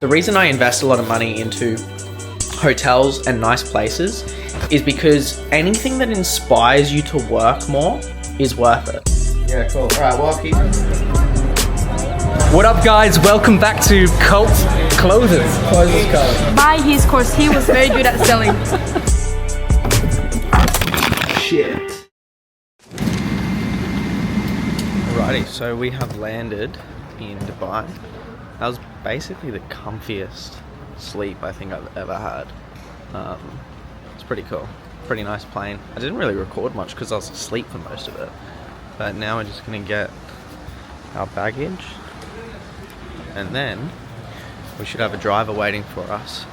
The reason I invest a lot of money into hotels and nice places is because anything that inspires you to work more is worth it. Yeah, cool. Alright, well, keep. What up, guys? Welcome back to Cult Clothers. Buy his course. He was very good at selling. Shit. Alrighty, so we have landed in Dubai. That was basically the comfiest sleep I think I've ever had. It's pretty cool. Pretty nice plane. I didn't really record much because I was asleep for most of it. But now we're just going to get our baggage. And then we should have a driver waiting for us.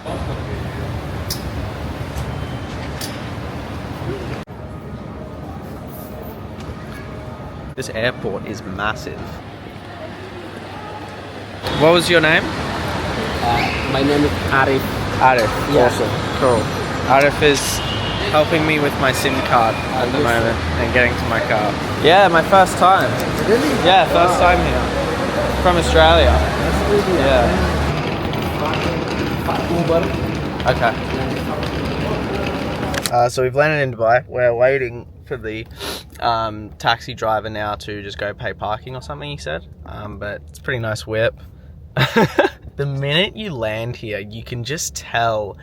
This airport is massive. What was your name? My name is Arif. Arif. Yeah. Awesome. Cool. Arif is helping me with my SIM card at the moment and getting to my car. Yeah, my first time. Really? Yeah, first time here. From Australia. That's really Yeah. Okay. So we've landed in Dubai. We're waiting for the taxi driver now to just go pay parking or something, he said. But it's a pretty nice whip. The minute you land here, you can just tell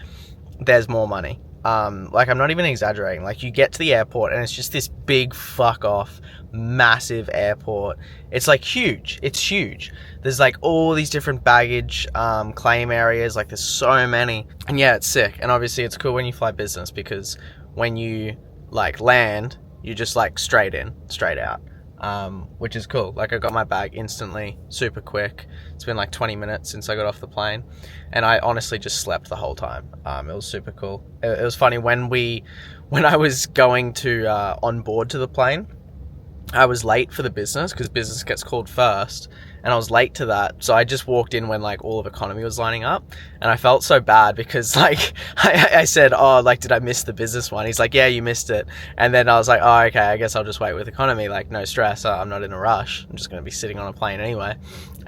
there's more money. Like, I'm not even exaggerating. Like, you get to the airport and it's just this big fuck off massive airport. It's like huge. It's huge. There's like all these different baggage claim areas. Like, there's so many. And yeah, it's sick. And obviously it's cool when you fly business because when you like land, you just like straight in, straight out. Which is cool. Like, I got my bag instantly, super quick. It's been like 20 minutes since I got off the plane, and I honestly just slept the whole time. It was super cool. It was funny when I was going to on board to the plane, I was late for the business because business gets called first, and I was late to that. So I just walked in when like all of economy was lining up, and I felt so bad because like I said, oh, like, did I miss the business one? He's like, yeah, you missed it. And then I was like, oh, okay, I guess I'll just wait with economy. Like, no stress. I'm not in a rush. I'm just going to be sitting on a plane anyway.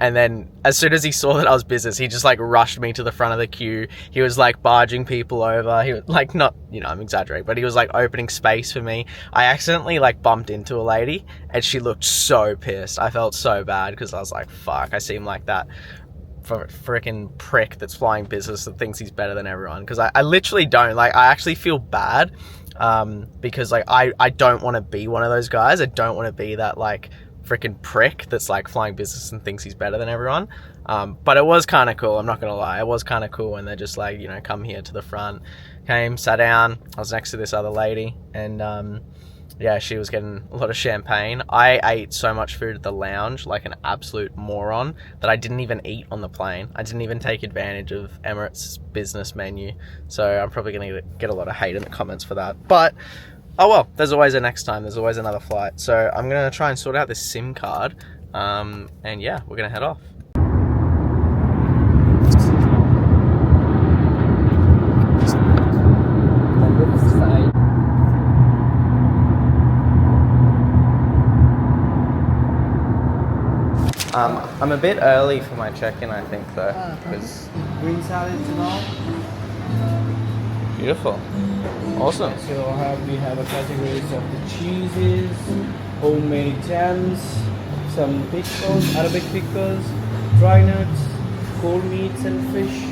And then as soon as he saw that I was business, he just like rushed me to the front of the queue. He was like barging people over. He was like, not, I'm exaggerating, but he was like opening space for me. I accidentally like bumped into a lady and she looked so pissed. I felt so bad because I was like, fuck, I seem like that freaking prick that's flying business that thinks he's better than everyone. Because I literally don't. Like, I actually feel bad because like I don't want to be one of those guys. I don't want to be that like freaking prick that's like flying business and thinks he's better than everyone. But it was kind of cool. I'm not gonna lie, it was kind of cool when they're just like, come here to the front. Came, sat down. I was next to this other lady, and yeah, she was getting a lot of champagne. I ate so much food at the lounge like an absolute moron that I didn't even eat on the plane. I didn't even take advantage of Emirates' business menu. So I'm probably gonna get a lot of hate in the comments for that. But oh well, there's always a next time. There's always another flight. So I'm going to try and sort out this SIM card. And yeah, we're going to head off. I'm a bit early for my check-in, I think, though. Because Green salad to go. beautiful. Awesome. So we have a categories of the cheeses, homemade jams, some pickles, Arabic pickles, dry nuts, cold meats and fish.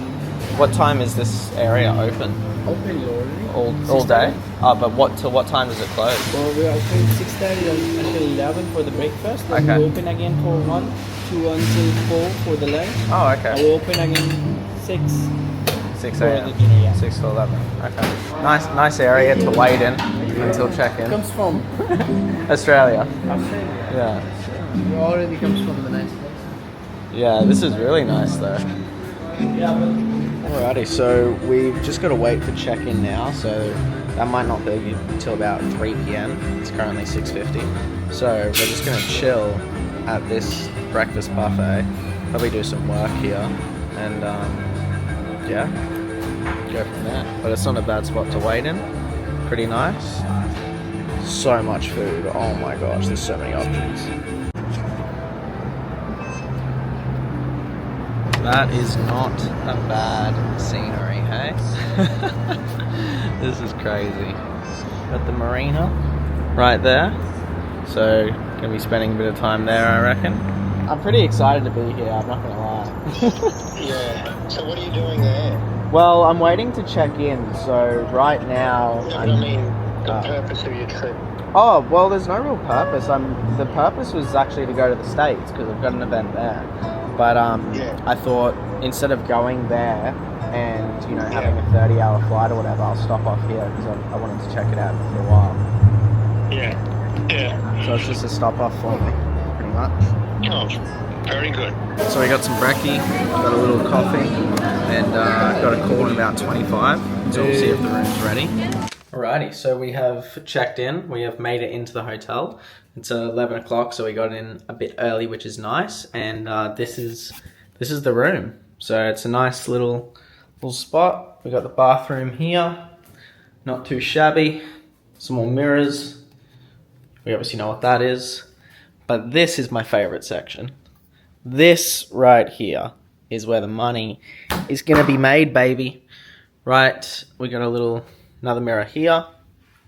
What time is this area open? Open already. All day? But till what time does it close? Well, we're open 6:30 until 11 for the breakfast. Then Okay. we open again for 1, 2 until 4 for the lunch. Oh, And okay. we open again 6. 6 for a.m. the dinner, yeah. 6 to 11. Okay. Nice area to wait in until check-in. Comes from Australia. Australia. Yeah. It already comes from the nice place. Yeah, this is really nice though. Yeah, but Alrighty, so we've just got to wait for check-in now, so that might not be until about 3 p.m. It's currently 6:50. So we're just going to chill at this breakfast buffet, probably do some work here, and yeah, go from there. But it's not a bad spot to wait in. Pretty nice. So much food. Oh my gosh, there's so many options. That is not a bad scenery, hey? This is crazy. Got the marina right there. So, gonna be spending a bit of time there, I reckon. I'm pretty excited to be here, I'm not gonna lie. Yeah. So what are you doing there? Well, I'm waiting to check in, so right now... I mean, the purpose of your trip. Oh, well, there's no real purpose. The purpose was actually to go to the States, because I've got an event there. But Yeah. I thought, instead of going there and, you know, having a 30-hour flight or whatever, I'll stop off here, because I wanted to check it out for a while. Yeah. Yeah. So it's just a stop off for me, pretty much. Oh, very good. So we got some brekkie, got a little coffee, and got a call in about 25, so we'll see if the room's ready. Alrighty, so we have checked in, we have made it into the hotel. It's 11 o'clock, so we got in a bit early, which is nice, and this is the room. So it's a nice little spot. We got the bathroom here, not too shabby, some more mirrors. We obviously know what that is. But this is my favorite section. This right here is where the money is gonna be made, baby. Right, we got another mirror here.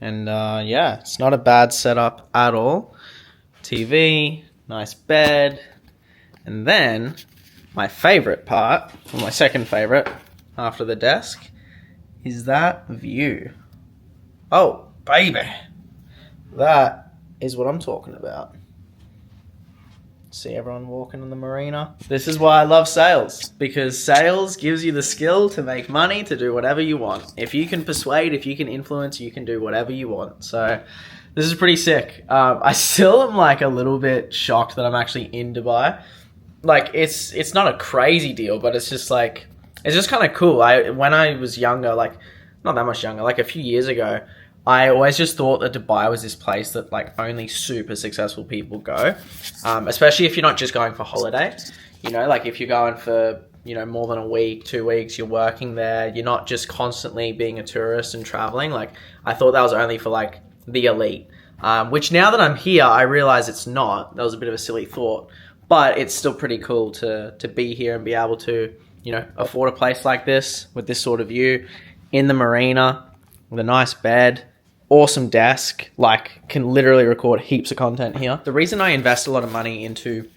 And yeah, it's not a bad setup at all. TV, nice bed. And then my favorite part, or my second favorite after the desk, is that view. Oh, baby. That is what I'm talking about. See everyone walking on the marina. This is why I love sales, because sales gives you the skill to make money, to do whatever you want. If you can persuade, if you can influence, you can do whatever you want. So this is pretty sick. I still am like a little bit shocked that I'm actually in Dubai. Like it's not a crazy deal, but it's just like, it's just kind of cool. When I was younger, like not that much younger, like a few years ago, I always just thought that Dubai was this place that like only super successful people go, especially if you're not just going for holiday. You know, like if you're going for, you know, more than a week, 2 weeks, you're working there, you're not just constantly being a tourist and traveling. Like I thought that was only for like the elite, which now that I'm here, I realize it's not. That was a bit of a silly thought, but it's still pretty cool to be here and be able to, you know, afford a place like this with this sort of view in the marina with a nice bed. Awesome desk, like can literally record heaps of content here. The reason I invest a lot of money into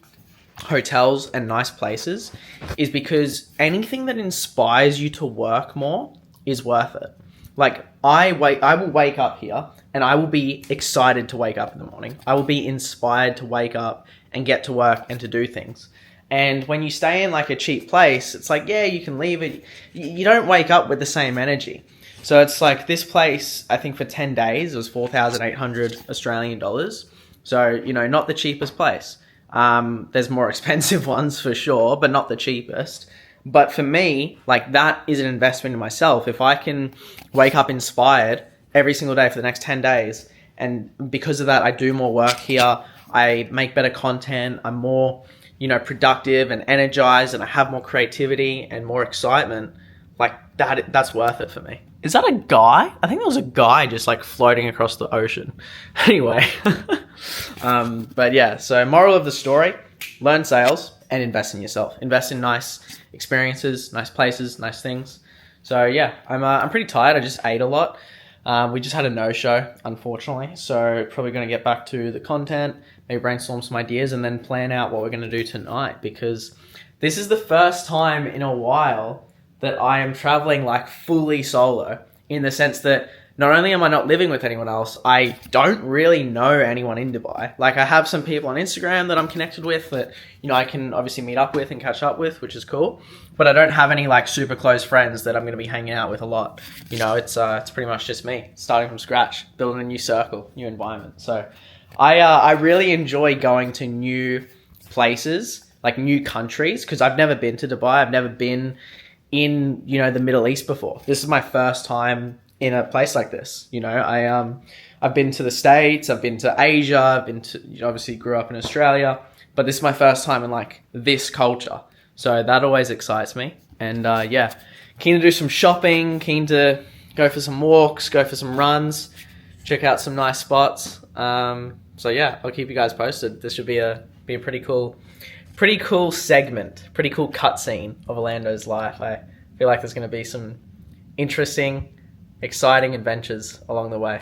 hotels and nice places is because anything that inspires you to work more is worth it. Like I will wake up here and I will be excited to wake up in the morning. I will be inspired to wake up and get to work and to do things. And when you stay in like a cheap place, it's like, yeah, you can leave it. You don't wake up with the same energy. So it's like this place, I think for 10 days, it was 4,800 Australian dollars. So, you know, not the cheapest place. There's more expensive ones for sure, but not the cheapest. But for me, like that is an investment in myself. If I can wake up inspired every single day for the next 10 days, and because of that, I do more work here, I make better content, I'm more, you know, productive and energized, and I have more creativity and more excitement, like that's worth it for me. Is that a guy? I think there was a guy just like floating across the ocean. Anyway, but yeah, so moral of the story, learn sales and invest in yourself. Invest in nice experiences, nice places, nice things. So yeah, I'm pretty tired. I just ate a lot. We just had a no-show, unfortunately. So probably going to get back to the content, maybe brainstorm some ideas, and then plan out what we're going to do tonight, because this is the first time in a while that I am traveling like fully solo, in the sense that not only am I not living with anyone else, I don't really know anyone in Dubai. Like I have some people on Instagram that I'm connected with that, you know, I can obviously meet up with and catch up with, which is cool. But I don't have any like super close friends that I'm going to be hanging out with a lot. You know, it's pretty much just me starting from scratch, building a new circle, new environment. So I really enjoy going to new places, like new countries, because I've never been to Dubai. I've never been in, you know, the Middle East before. This is my first time in a place like this. You know, I've been to the States, I've been to Asia, I've been to, you know, obviously grew up in Australia, but this is my first time in like this culture. So that always excites me. And yeah, keen to do some shopping, keen to go for some walks, go for some runs, check out some nice spots. So yeah, I'll keep you guys posted. This should be a pretty cool pretty cool segment, pretty cool cutscene of Orlando's life. I feel like there's going to be some interesting, exciting adventures along the way.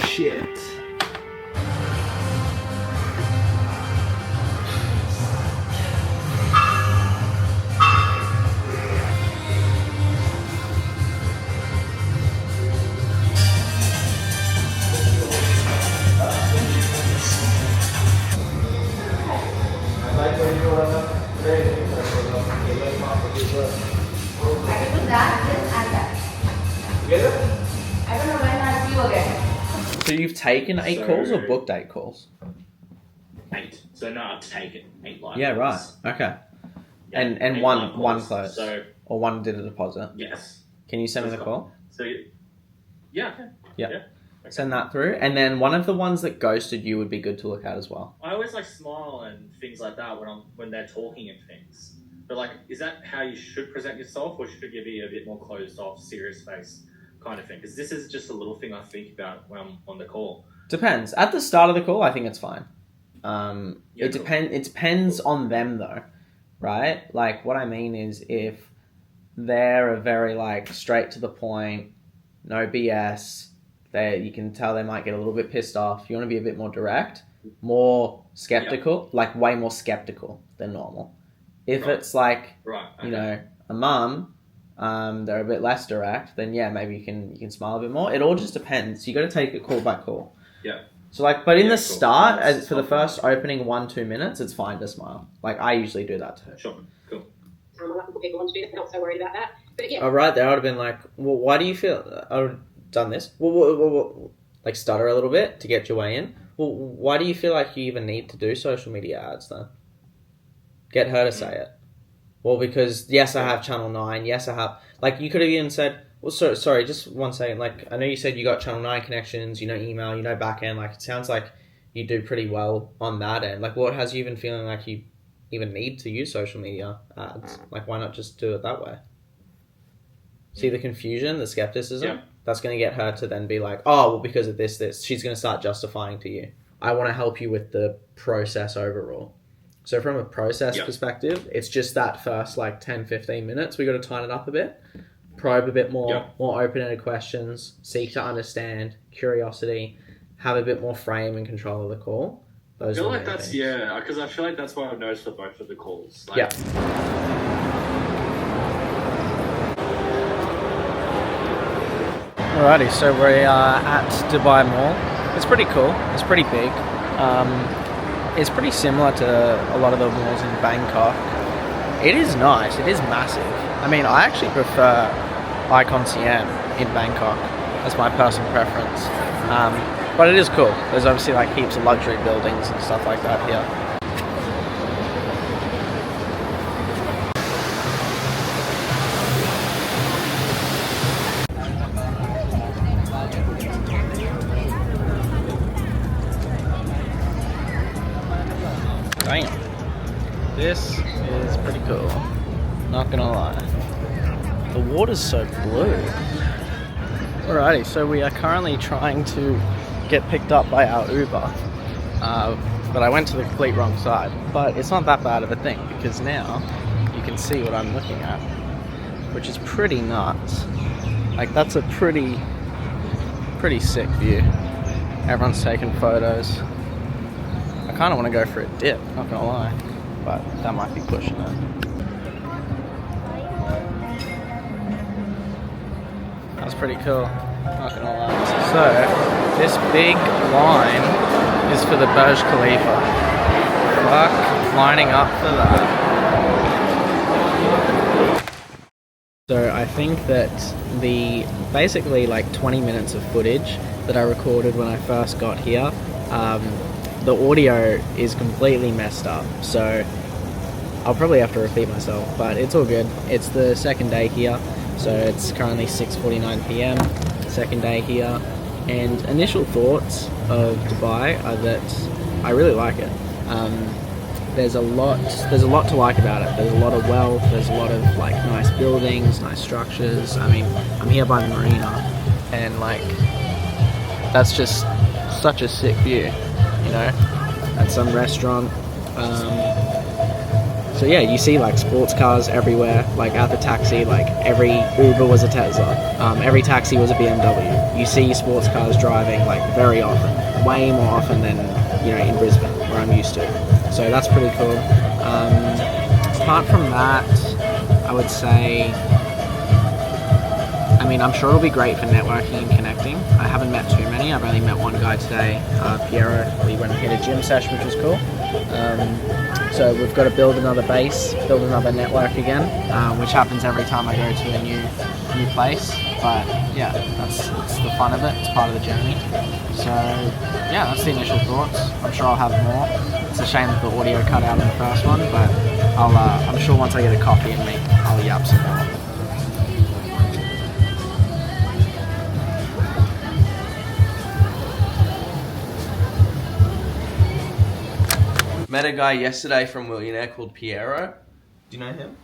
Shit. So you've taken 8 calls or booked 8 calls? 8. So no, I've taken 8 live Yeah, right. calls. Okay. Yeah, And 8 one live calls. closed. So Or one did a deposit. yes. Can you send me the call? So yeah, okay. Yeah. Okay. Send that through. And then one of the ones that ghosted you would be good to look at as well. I always like smile and things like that when they're talking and things. But like, is that how you should present yourself, or should you be a bit more closed off, serious face kind of thing? Because this is just a little thing I think about when I'm on the call. Depends. At the start of the call, I think it's fine. Yeah, It depends on them though, right? Like what I mean is if they're a very like straight to the point, no BS. You can tell they might get a little bit pissed off. You want to be a bit more direct, more skeptical, like way more skeptical than normal. If Right. it's like Right. Okay. you know a mum, they're a bit less direct. Then yeah, maybe you can smile a bit more. It all just depends. You got to take it call by call. Yeah. So like, but in Yeah, the cool. start, That's for the helpful. first opening 1-2 minutes, it's fine to smile. Like I usually do that too. Sure. Cool. A lot of people want to do that. They're not so worried about that. But yeah, Oh, right there, I would have been like, well, why do you feel? I would have done this. Well, like stutter a little bit to get your way in. Well, why do you feel like you even need to do social media ads then? Get her to say it. Well, because yes, I have Channel 9. Yes, I have. Like you could have even said, well, sorry, just 1 second. Like I know you said you got Channel 9 connections. You know email. You know back end. Like it sounds like you do pretty well on that end. Like what has you even feeling like you even need to use social media ads? Like why not just do it that way? See the confusion, the skepticism? Yeah. That's going to get her to then be like, oh, well, because of this. She's going to start justifying to you. I want to help you with the process overall. So from a process Yeah. perspective, it's just that first like 10, 15 minutes. We got to tighten it up a bit, probe a bit more, Yeah. more open-ended questions, seek to understand, curiosity, have a bit more frame and control of the call. I Those feel are the like main that's things. because I feel like that's what I've noticed for both of the calls. Like, Yeah. Alrighty, so we are at Dubai Mall. It's pretty cool. It's pretty big. It's pretty similar to a lot of the malls in Bangkok. It is nice. It is massive. I mean, I actually prefer Icon Siam in Bangkok. That's my personal preference. But it is cool. There's obviously like heaps of luxury buildings and stuff like that here. Damn. This is pretty cool. Not gonna lie. The water's so blue. Alrighty, so we are currently trying to get picked up by our Uber. But I went to the complete wrong side. But it's not that bad of a thing because now you can see what I'm looking at, which is pretty nuts. Like that's a pretty sick view. Everyone's taking photos. I kind of want to go for a dip, not gonna lie, but that might be pushing it. That's pretty cool, not gonna lie. So, this big line is for the Burj Khalifa. Fuck, lining up for that. So I think that the basically like 20 minutes of footage that I recorded when I first got here, the audio is completely messed up, so I'll probably have to repeat myself, but it's all good. It's the second day here, so it's currently 6:49 p.m. Second day here. And initial thoughts of Dubai are that I really like it. There's a lot to like about it. There's a lot of wealth, there's a lot of like nice buildings, nice structures. I mean, I'm here by the marina, and like that's just such a sick view, you know, at some restaurant. So yeah, you see like sports cars everywhere, like at the taxi, like every Uber was a Tesla, every taxi was a BMW. You see sports cars driving like very often, way more often than, you know, in Brisbane, where I'm used to. So that's pretty cool. Apart from that, I would say, I mean, I'm sure it'll be great for networking and connecting. I haven't met too many. I've only met one guy today, Piero. We went and hit a gym session, which was cool. So we've got to build another base, build another network again, which happens every time I go to a new place. But yeah, it's the fun of it. It's part of the journey. So yeah, that's the initial thoughts. I'm sure I'll have more. It's a shame that the audio cut out in the first one, but I'm sure once I get a coffee in me, I'll yap some more. Met a guy yesterday from Willionaire called Piero. Do you know him?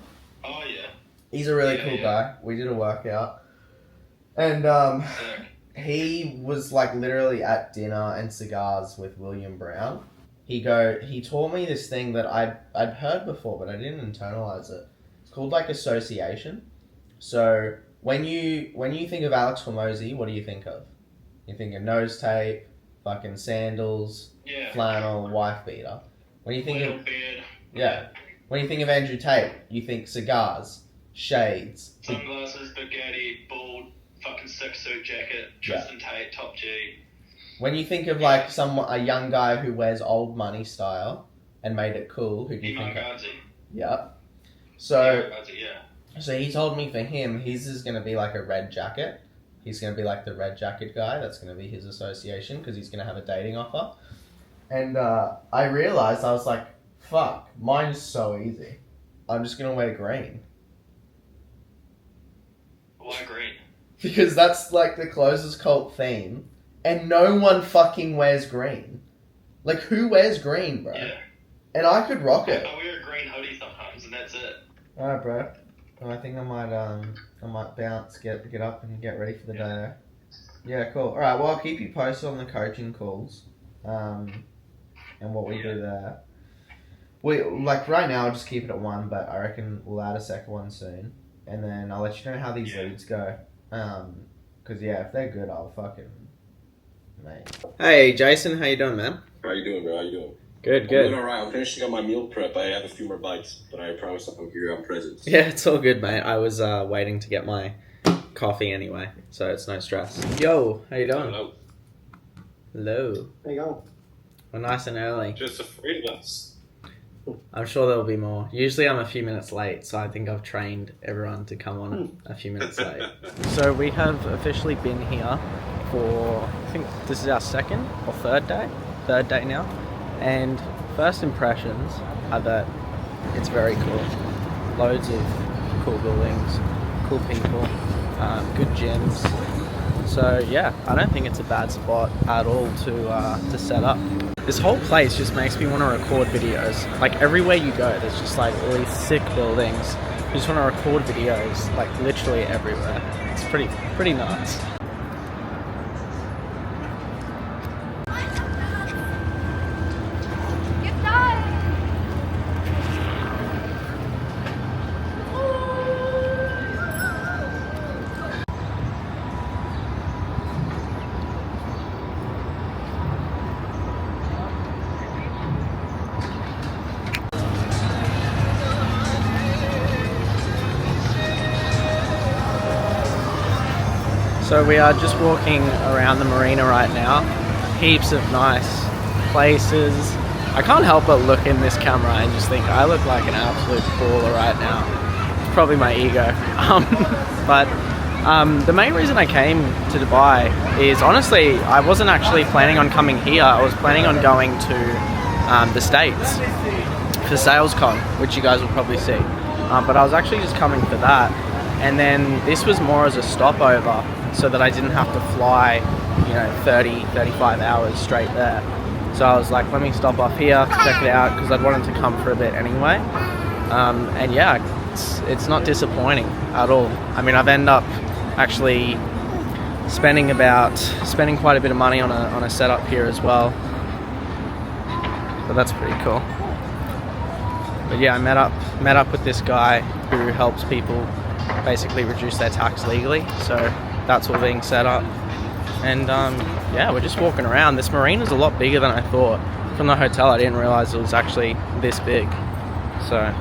Oh, yeah. He's a really cool yeah. guy. We did a workout. And he was like literally at dinner and cigars with William Brown. He taught me this thing that I'd heard before, but I didn't internalize it. It's called like association. So when you think of Alex Hormozi, what do you think of? You think of nose tape, fucking sandals, flannel, wife beater. When you think of beard. yeah, when you think of Andrew Tate, you think cigars, shades, Sunglasses, spaghetti, bald, fucking six-suit jacket, Tristan Tate, top G. When you think of like a young guy who wears old money style and made it cool, who do you think of? Yeah. So he told me for him, his is going to be like a red jacket. He's going to be like the red jacket guy. That's going to be his association because he's going to have a dating offer. And I realized, I was like, fuck, mine's so easy. I'm just going to wear green. Why green? Because that's like the closest cult theme. And no one fucking wears green. Like, who wears green, bro? Yeah. And I could rock it. I wear a green hoodie sometimes, and that's it. Alright, bro. Well, I think I might bounce, get up and get ready for the day. Yeah, cool. Alright, well, I'll keep you posted on the coaching calls. And what we do there. We, like, right now, I'll just keep it at 1, but I reckon we'll add a second one soon. And then I'll let you know how these leads go. Cause yeah, if they're good, I'll fucking... Mate. Hey, Jason, how you doing, man? How you doing, bro? How you doing? Good. I'm doing alright. I'm finishing up my meal prep. I have a few more bites, but I promise I'll give you presents. Yeah, it's all good, mate. I was waiting to get my coffee anyway, so it's no stress. Yo, how you doing? Hello. Hello. There you go. We're nice and early. Just afraid of us. I'm sure there'll be more. Usually I'm a few minutes late, so I think I've trained everyone to come on a few minutes late. So we have officially been here for, I think this is our second or third day now. And first impressions are that it's very cool. Loads of cool buildings, cool people, good gyms. So yeah, I don't think it's a bad spot at all to set up. This whole place just makes me want to record videos. Like everywhere you go, there's just like all these sick buildings. You just want to record videos like literally everywhere. It's pretty nuts. So we are just walking around the marina right now. Heaps of nice places. I can't help but look in this camera and just think I look like an absolute baller right now. It's probably my ego. But the main reason I came to Dubai is honestly, I wasn't actually planning on coming here. I was planning on going to the States for SalesCon, which you guys will probably see. But I was actually just coming for that. And then this was more as a stopover, so that I didn't have to fly 30, 35 hours straight there. So I was like, let me stop off here, check it out, because I'd wanted to come for a bit anyway. And yeah, it's not disappointing at all. I mean, I've ended up actually spending quite a bit of money on a setup here as well. But that's pretty cool. But yeah, I met up with this guy who helps people basically reduce their tax legally. So that's all being set up. And yeah, we're just walking around. This marina's a lot bigger than I thought. From the hotel, I didn't realize it was actually this big. So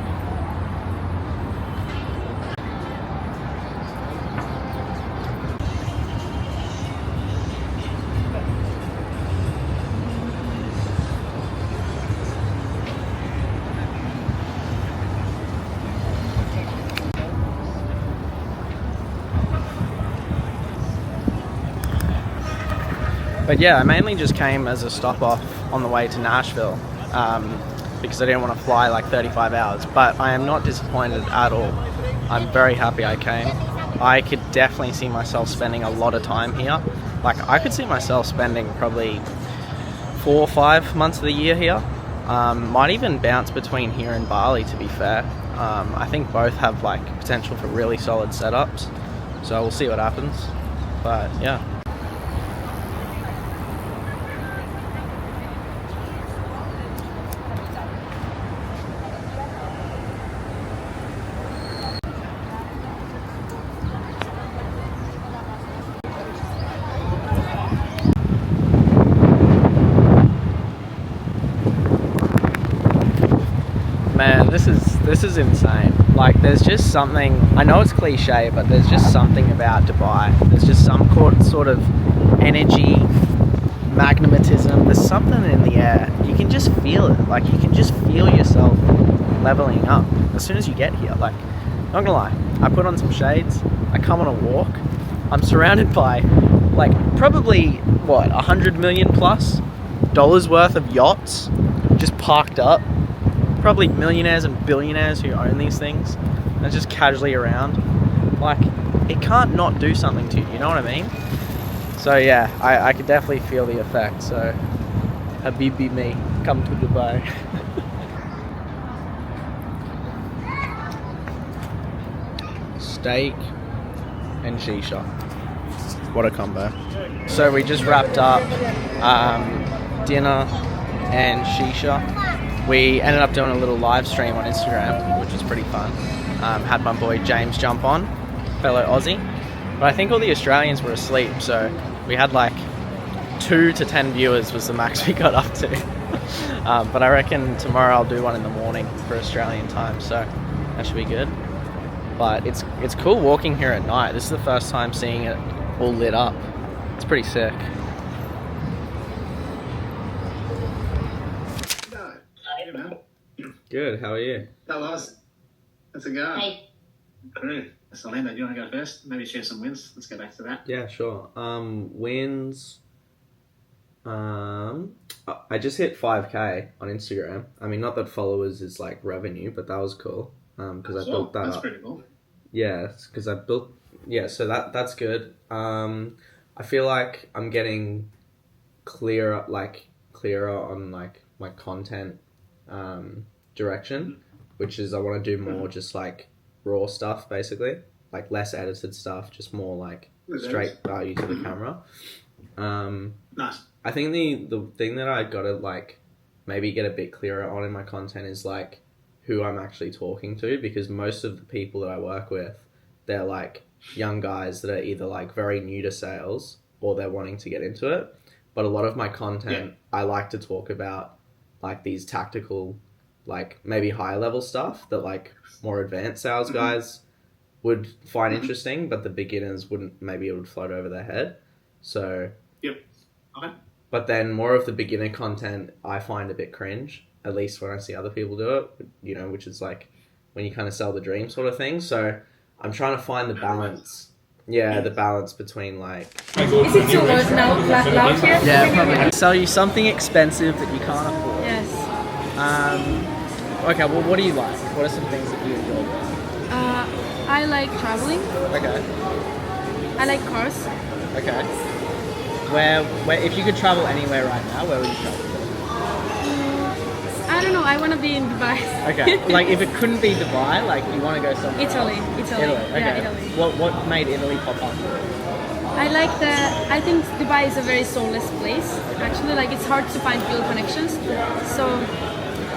but yeah, I mainly just came as a stop off on the way to Nashville because I didn't want to fly like 35 hours. But I am not disappointed at all. I'm very happy I came. I could definitely see myself spending a lot of time here. Like, I could see myself spending probably 4 or 5 months of the year here. Might even bounce between here and Bali, to be fair. I think both have like potential for really solid setups. So we'll see what happens. But yeah. Man, this is insane. Like, there's just something, I know it's cliche, but there's just something about Dubai. There's just some sort of energy, magnetism. There's something in the air. You can just feel it. Like, you can just feel yourself leveling up as soon as you get here. Like, not gonna lie, I put on some shades, I come on a walk, I'm surrounded by like probably what, $100 million plus worth of yachts just parked up. Probably millionaires and billionaires who own these things and just casually around. Like, it can't not do something to you, you know what I mean? So yeah, I could definitely feel the effect. So Habibi me, come to Dubai. Steak and shisha, what a combo. So we just wrapped up dinner and shisha. We ended up doing a little live stream on Instagram, which was pretty fun. Had my boy James jump on, fellow Aussie. But I think all the Australians were asleep, so we had like 2 to 10 viewers was the max we got up to. But I reckon tomorrow I'll do one in the morning for Australian time, so that should be good. But it's cool walking here at night. This is the first time seeing it all lit up. It's pretty sick. Good, how are you? Hello, how's it going? Hey. Great. So, Orlando, do you want to go first? Maybe share some wins. Let's go back to that. Yeah, sure. Wins. I just hit 5K on Instagram. I mean, not that followers is like revenue, but that was cool. Because I built that That's up. pretty cool. Yeah, because I built. Yeah, so that's good. I feel like I'm getting clearer on like my content direction, which is I want to do more just like raw stuff, basically, like less edited stuff, just more like straight value to the camera. Nice. I think the thing that I gotta like maybe get a bit clearer on in my content is like who I'm actually talking to, because most of the people that I work with, they're like young guys that are either like very new to sales or they're wanting to get into it. But a lot of my content, I like to talk about like these tactical, like maybe higher level stuff that like more advanced sales guys would find interesting, but the beginners wouldn't, maybe it would float over their head. So, Yep. Okay. but then more of the beginner content I find a bit cringe, at least when I see other people do it, you know, which is like when you kind of sell the dream sort of thing. So I'm trying to find the balance. Yeah, the balance between like... Is it too loud now? Here? Yeah, probably. Sell you something expensive that you can't afford. Yes. Okay, well, what do you like? What are some things that you enjoy? I like traveling. Okay. I like cars. Okay. where if you could travel anywhere right now, where would you travel? I don't know. I want to be in Dubai. Okay, like if it couldn't be Dubai, like you want to go somewhere. Italy. Italy. Okay. Yeah, Italy. What made Italy pop up? I think Dubai is a very soulless place. Actually, like it's hard to find real connections. So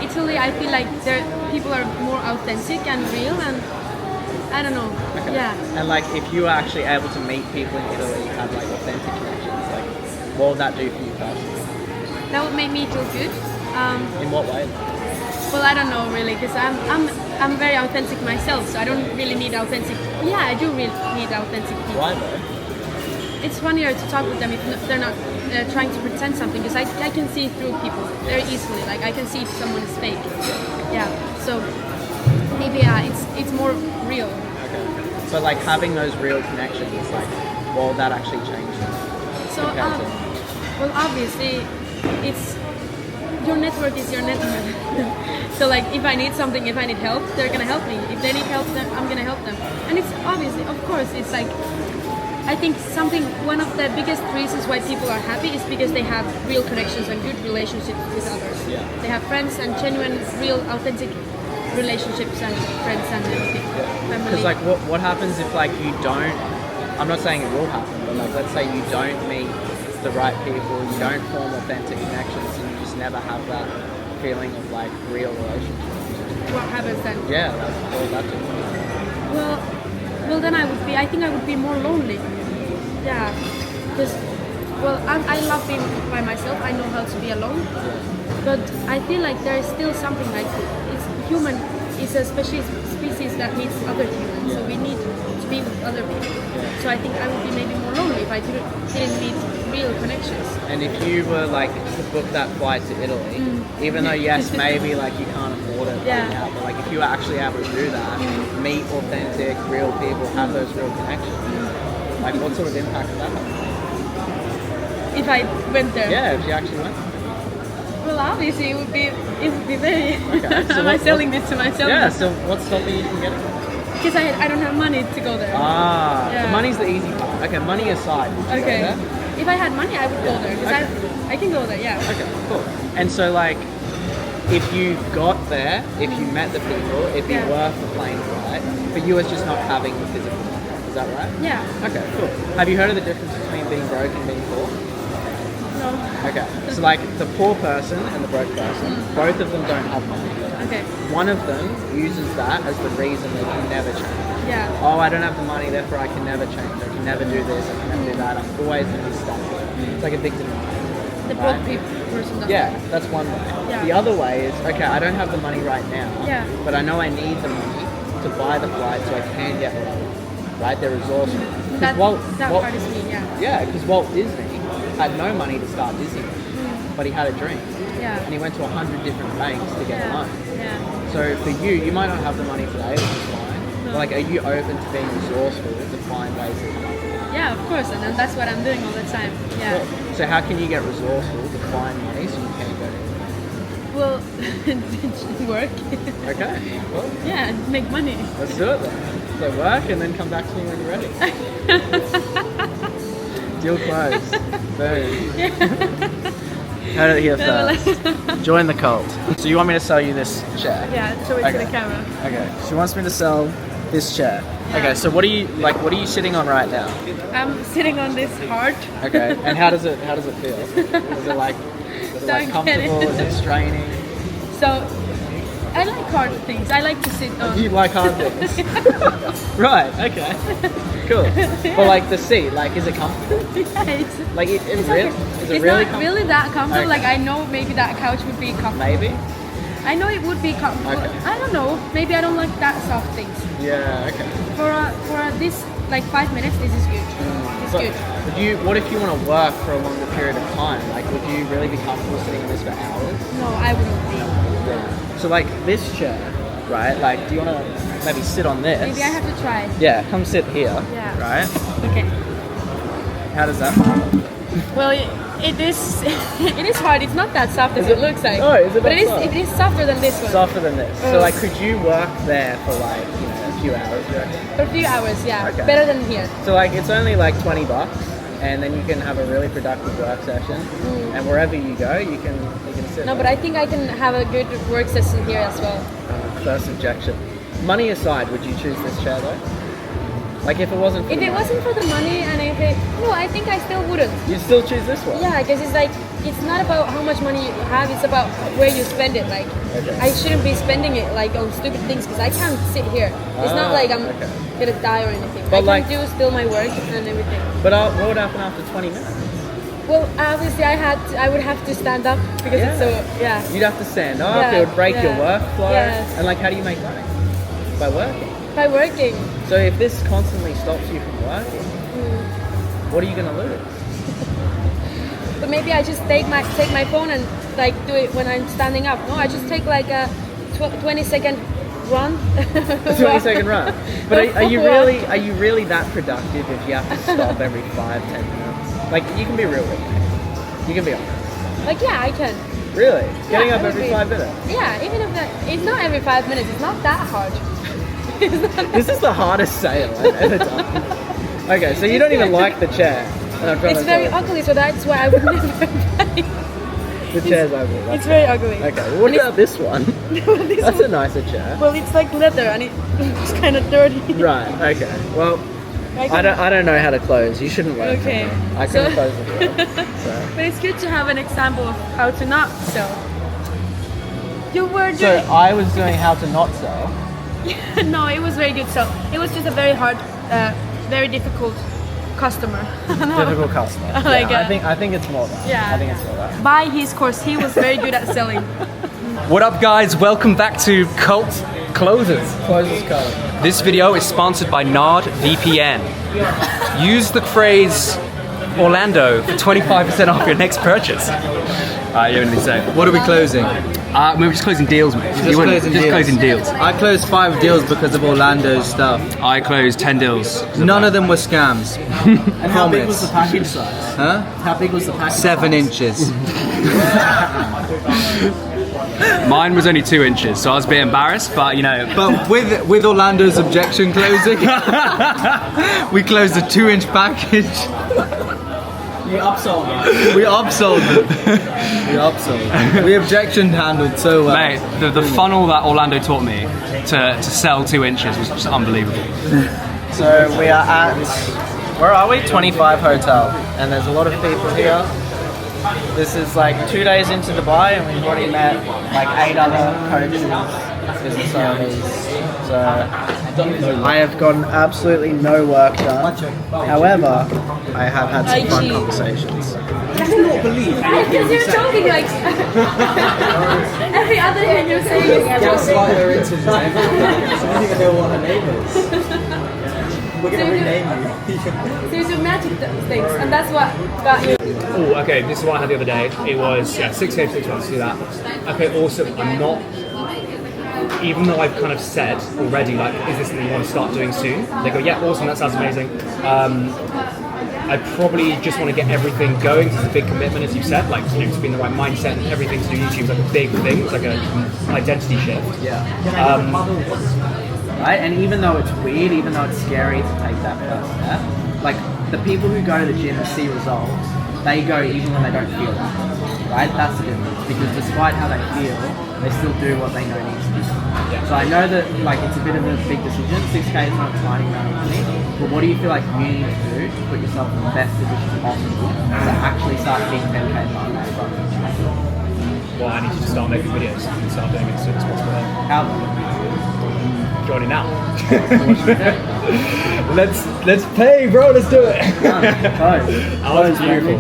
Italy, I feel like people are more authentic and real, and I don't know. Okay. Yeah. And like if you were actually able to meet people in Italy who had like authentic connections, like what would that do for you personally? That would make me feel good. In what way? Well, I don't know really, because I'm very authentic myself, so I don't really need authentic. Yeah, I do really need authentic people. Why though? It's funnier to talk with them if they're not trying to pretend something, because I can see through people very easily. Like I can see if someone is fake. Yeah. So maybe it's more real. Okay. But like having those real connections, like what would that actually change? So well, obviously, it's your network is your network. So like if I need something, if I need help, they're gonna help me. If they need help, then I'm gonna help them. And it's obviously, of course, it's like I think one of the biggest reasons why people are happy is because they have real connections and good relationships with others. Yeah. They have friends and genuine, real, authentic relationships and friends and everything. Family. Because like what happens if like you don't? I'm not saying it will happen, but like let's say you don't meet the right people, you don't form authentic connections, and you just never have that feeling of like real relationships. What happens then? Yeah, that's it. Well, then I think I would be more lonely. Yeah, because, well, I love being by myself. I know how to be alone. But I feel like there is still something like human is a species that needs other humans. So we need to be with other people. So I think I would be maybe more lonely if I didn't meet real connections. And if you were like to book that flight to Italy, even though yes, maybe like you can't afford it right now, but like if you were actually able to do that, meet authentic, real people, have those real connections, like what sort of impact would that have? If I went there? Yeah, if you actually went. Well, obviously it would be very. Okay, so am I selling this to myself? Yeah. So what's stopping you from getting it? Because I don't have money to go there. The money's the easy part. Okay, money aside. Would you go there? If I had money, I would go there. Because I can go there. Yeah. Okay, cool. And so like, if you got there, if you met the people, if you were for plane flight, but you was just not having the physical money, is that right? Yeah. Okay, cool. Have you heard of the difference between being broke and being poor? No. Okay, so like the poor person and the broke person, both of them don't have money. Okay. One of them uses that as the reason they can never change. Yeah. Oh, I don't have the money, therefore I can never change. I can never do this, I can never do that. I'm always going to be stuck here. It's like a big denial. The broke person does. Yeah, that's one way. Yeah. The other way is, okay, I don't have the money right now, but I know I need the money to buy the flight so I can get what I want. Right? They're resourceful. That Walt, part is me, yeah. Yeah, because Walt Disney had no money to start Disneyland, but he had a dream. Yeah. And he went to 100 different banks to get a loan. Yeah. So for you might not have the money today, which is fine. But like, are you open to being resourceful to find ways to come up with it? Yeah, of course, and that's what I'm doing all the time. Yeah. Cool. So how can you get resourceful to find money so you can go to it? Well, work. Okay, cool. Yeah, make money. Let's do it then. So work and then come back to me when you're ready. Deal closed. Boom. Heard it here first. Join the cult. So you want me to sell you this chair? Yeah, show it to the camera. Okay. She wants me to sell this chair. Okay. So what are you sitting on right now? I'm sitting on this heart. Okay. And how does it feel? Is it like comfortable? Is it straining? So I like hard things. I like to sit on. You like hard things? Right. Okay. Cool. But like the seat, like is it comfortable? Yeah, it's like it it's really? okay. Is it it's really not comfortable? really that comfortable. Okay. Like I know maybe that couch would be comfortable. Maybe. I know it would be comfortable. Okay. I don't know. Maybe I don't like that soft things. Yeah. Okay. For this like 5 minutes, this is good. It's But good. what if you want to work for a longer period of time? Like, would you really be comfortable sitting on this for hours? No, I wouldn't be. Yeah. So, like, this chair, right? Like, do you want to maybe sit on this? Maybe I have to try. Yeah, come sit here. Yeah. Right? Okay. How does that feel? Well, it is it is hard. It's not that soft as it looks like. Oh, is it But not soft? it is softer than this one. Softer than this. So, like, could you work there for, like, a few hours, do you reckon? For a few hours, yeah. Okay. Better than here. So, like, it's only, like, $20. and then you can have a really productive work session. And wherever you go, you can sit. No, but I think I can have a good work session here as well. First objection. Money aside, would you choose this chair though? Like if it wasn't for If the it money, wasn't for the money, and if it, no, I think I still wouldn't. you'd still choose this one? Yeah, because it's like, it's not about how much money you have, it's about where you spend it. Like, I shouldn't be spending it like on stupid things because I can't sit here. It's not like I'm gonna die or anything. But I like- can do still my work and everything. But what would happen after 20 minutes? Well, obviously I would have to stand up because it's so, yeah. You'd have to stand up, Yeah, it would break your yeah, workflow. yes. And like, how do you make money? By working. By working. So if this constantly stops you from working, what are you gonna lose? But maybe I just take my phone and like do it when I'm standing up. No, I just take like a 20-second run. A 20-second run. But are you really that productive if you have to stop every 5-10 minutes? Like, you can be real with me. You can be honest. Like, yeah, I can. Really? Getting up I would every be. 5 minutes? Yeah, even if it's not every 5 minutes, it's not that hard. This is the hardest sale I've ever done. Okay, so you don't even like the chair. And I'm trying It's to very tell ugly, so that's why I would never buy it. you. The chair's ugly. It's very ugly. Okay, well, what And about this one? This That's one- a nicer chair. Well, it's like leather and it's kind of dirty. Right, okay. Well, I don't know how to close. You shouldn't learn. Okay. From me. I couldn't close the door. So. But it's good to have an example of how to not sell. You were So doing... I was doing how to not sell. No, it was very good. So it was just a very hard, very difficult customer. No. Difficult customer. Like, yeah, I think it's more that. Yeah. I think it's more that. Buy his course. He was very good at selling. What up, guys? Welcome back to Cult Clothers. Closes code. This video is sponsored by NordVPN. Use the phrase Orlando for 25% off your next purchase. You don't need to say. What are we closing? We're just closing deals, mate. Closing deals. I closed 5 deals because of Orlando's stuff. I closed 10 deals. None of them were scams. And how big was the package size? Huh? How big was the package 7 inches. Mine was only 2 inches, so I was a bit embarrassed, but you know. But with Orlando's objection closing, we closed a 2-inch package. You upsold it. We upsold it. We objection handled so well. Mate, the funnel that Orlando taught me to sell 2 inches was just unbelievable. So we are at, where are we? 25 Hotel. And there's a lot of people here. This is like 2 days into Dubai and we've already met like 8 other coaches, business owners. So I have gotten absolutely no work done. However, I have had some fun conversations. Because you're talking like every other thing you're saying is Gaslight her into the I don't even know what her name is. We're going to rename you. So you do magic things, and that's what got you. Oh, okay, this is what I had the other day. It was 6 days, 6 months to do that. Okay, awesome. I'm not, even though I've kind of said already, like, is this something you want to start doing soon? They go, yeah, awesome, that sounds amazing. I probably just want to get everything going. It's a big commitment, as you said, like, you know, to be in the right mindset and everything to do YouTube is like a big thing. It's like an identity shift. Yeah. Right? And even though it's weird, even though it's scary to take that first step, like the people who go to the gym and see results, they go even when they don't feel that. Right? That's the difference. Because despite how they feel, they still do what they know needs to be done. So I know that like it's a bit of a big decision. 6K is not a tiny amount of money, but what do you feel like you need to do to put yourself in the best position possible to actually start hitting 10K money? Well, I need to just start making videos and start doing it as soon as possible. How? Joining now. Let's pay, bro. Let's do it. Close, beautiful.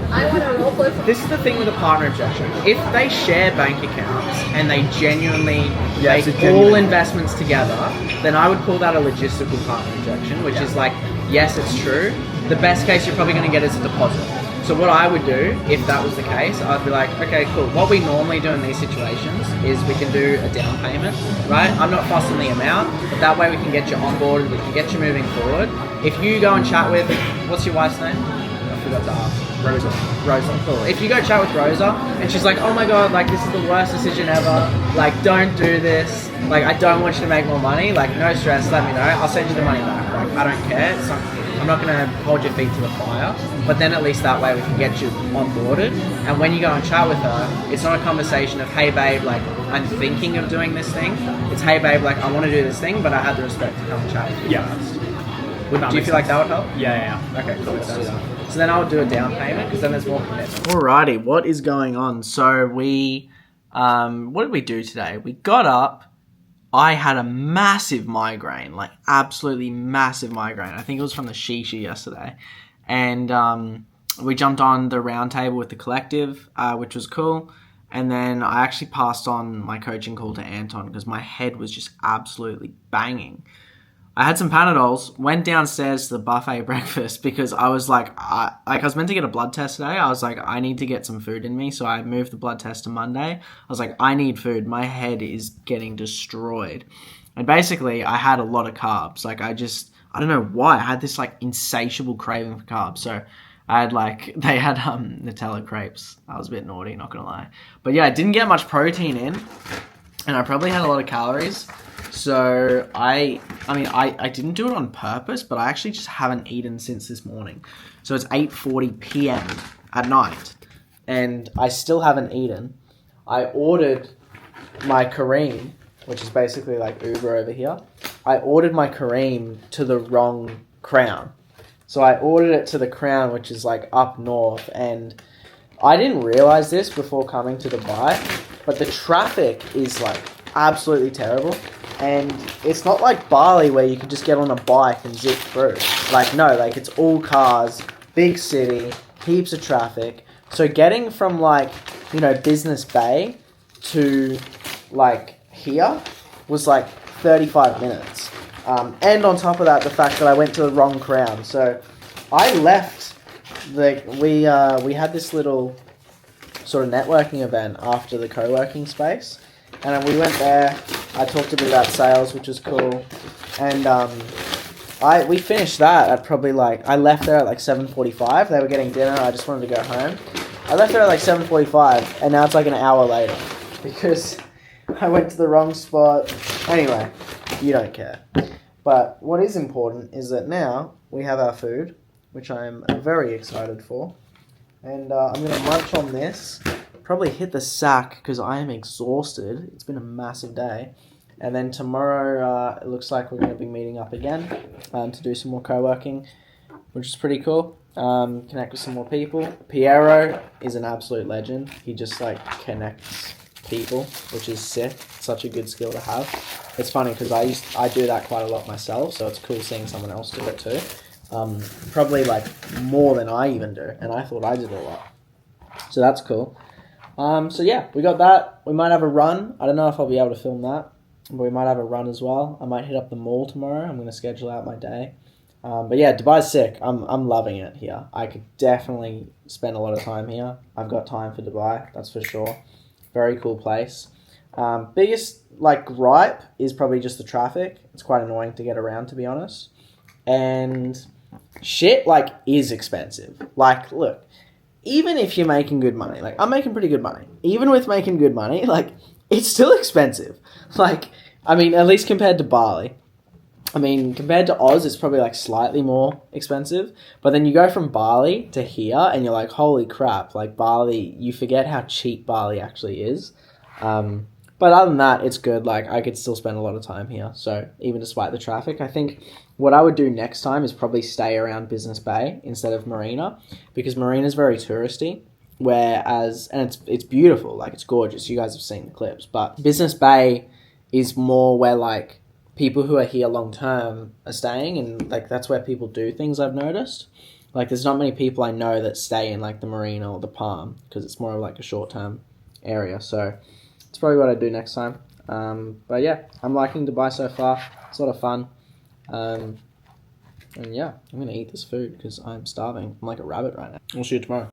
This is the thing with a partner objection. If they share bank accounts and they genuinely make all investments together, then I would call that a logistical partner objection, which is like, yes, it's true. The best case you're probably going to get is a deposit. So what I would do, if that was the case, I'd be like, okay, cool. What we normally do in these situations is we can do a down payment, right? I'm not fussing the amount, but that way we can get you on board, we can get you moving forward. If you go and chat with, what's your wife's name? I forgot to ask. Rosa, cool. If you go chat with Rosa and she's like, oh my god, like this is the worst decision ever, like don't do this, like I don't want you to make more money, like no stress, let me know, I'll send you the money back, like I don't care, it's not I'm not going to hold your feet to the fire, but then at least that way we can get you onboarded. And when you go and chat with her, it's not a conversation of, hey babe, like I'm thinking of doing this thing. It's, hey babe, like I want to do this thing, but I had the respect to come and chat with you first. Do you feel like that would help? Yeah. Okay, cool. Let's do that. So then I would do a down payment because then there's more commitment. Alrighty, what is going on? So we, what did we do today? We got up. I had a massive migraine, like absolutely massive migraine. I think it was from the shisha yesterday. And we jumped on the round table with the collective, which was cool. And then I actually passed on my coaching call to Anton because my head was just absolutely banging. I had some Panadols, went downstairs to the buffet breakfast because I was like, I was meant to get a blood test today. I was like, I need to get some food in me. So I moved the blood test to Monday. I was like, I need food. My head is getting destroyed. And basically I had a lot of carbs. Like I don't know why. I had this like insatiable craving for carbs. So I had they had Nutella crepes. That was a bit naughty, not gonna lie. But yeah, I didn't get much protein in. And I probably had a lot of calories. So I didn't do it on purpose, but I actually just haven't eaten since this morning. So it's 8:40 p.m. at night, and I still haven't eaten. I ordered my Kareem, which is basically like Uber over here. I ordered my Kareem to the wrong Crown. So I ordered it to the Crown, which is like up north, and I didn't realize this before coming to Dubai, but the traffic is like absolutely terrible. And it's not like Bali where you can just get on a bike and zip through. Like, no, like it's all cars, big city, heaps of traffic. So getting from like, Business Bay to like here was like 35 minutes. And on top of that, the fact that I went to the wrong Crown. So I left, we had this little sort of networking event after the co-working space. And we went there. I talked a bit about sales, which was cool. And we finished that at probably I left there at 7:45. They were getting dinner. I just wanted to go home. I left there at 7:45, and now it's an hour later because I went to the wrong spot. Anyway, you don't care. But what is important is that now we have our food, which I'm very excited for. And I'm going to munch on this. Probably hit the sack because I am exhausted. It's been a massive day. And then tomorrow it looks like we're going to be meeting up again to do some more co-working, which is pretty cool. Connect with some more people. Piero is an absolute legend. He just connects people, which is sick. It's such a good skill to have. It's funny because I do that quite a lot myself, so it's cool seeing someone else do it too. Probably more than I even do, and I thought I did a lot. So that's cool. So yeah, we got that. We might have a run. I don't know if I'll be able to film that, but we might have a run as well. I might hit up the mall tomorrow. I'm going to schedule out my day. But yeah, Dubai's sick. I'm loving it here. I could definitely spend a lot of time here. I've got time for Dubai, that's for sure. Very cool place. Biggest gripe is probably just the traffic. It's quite annoying to get around, to be honest. And shit is expensive. Look, even if you're making good money, I'm making pretty good money. Even with making good money, it's still expensive. At least compared to Bali. Compared to Oz, it's probably slightly more expensive. But then you go from Bali to here and you're holy crap, Bali, you forget how cheap Bali actually is. But other than that, it's good. I could still spend a lot of time here. So even despite the traffic, I think what I would do next time is probably stay around Business Bay instead of Marina, because Marina's very touristy. Whereas, and it's beautiful, it's gorgeous. You guys have seen the clips, but Business Bay is more where people who are here long term are staying, and that's where people do things. I've noticed. There's not many people I know that stay in the Marina or the Palm because it's more of a short term area. So it's probably what I do next time. But yeah, I'm liking Dubai so far. It's a lot of fun. And yeah, I'm gonna eat this food because I'm starving. I'm like a rabbit right now. We'll see you tomorrow.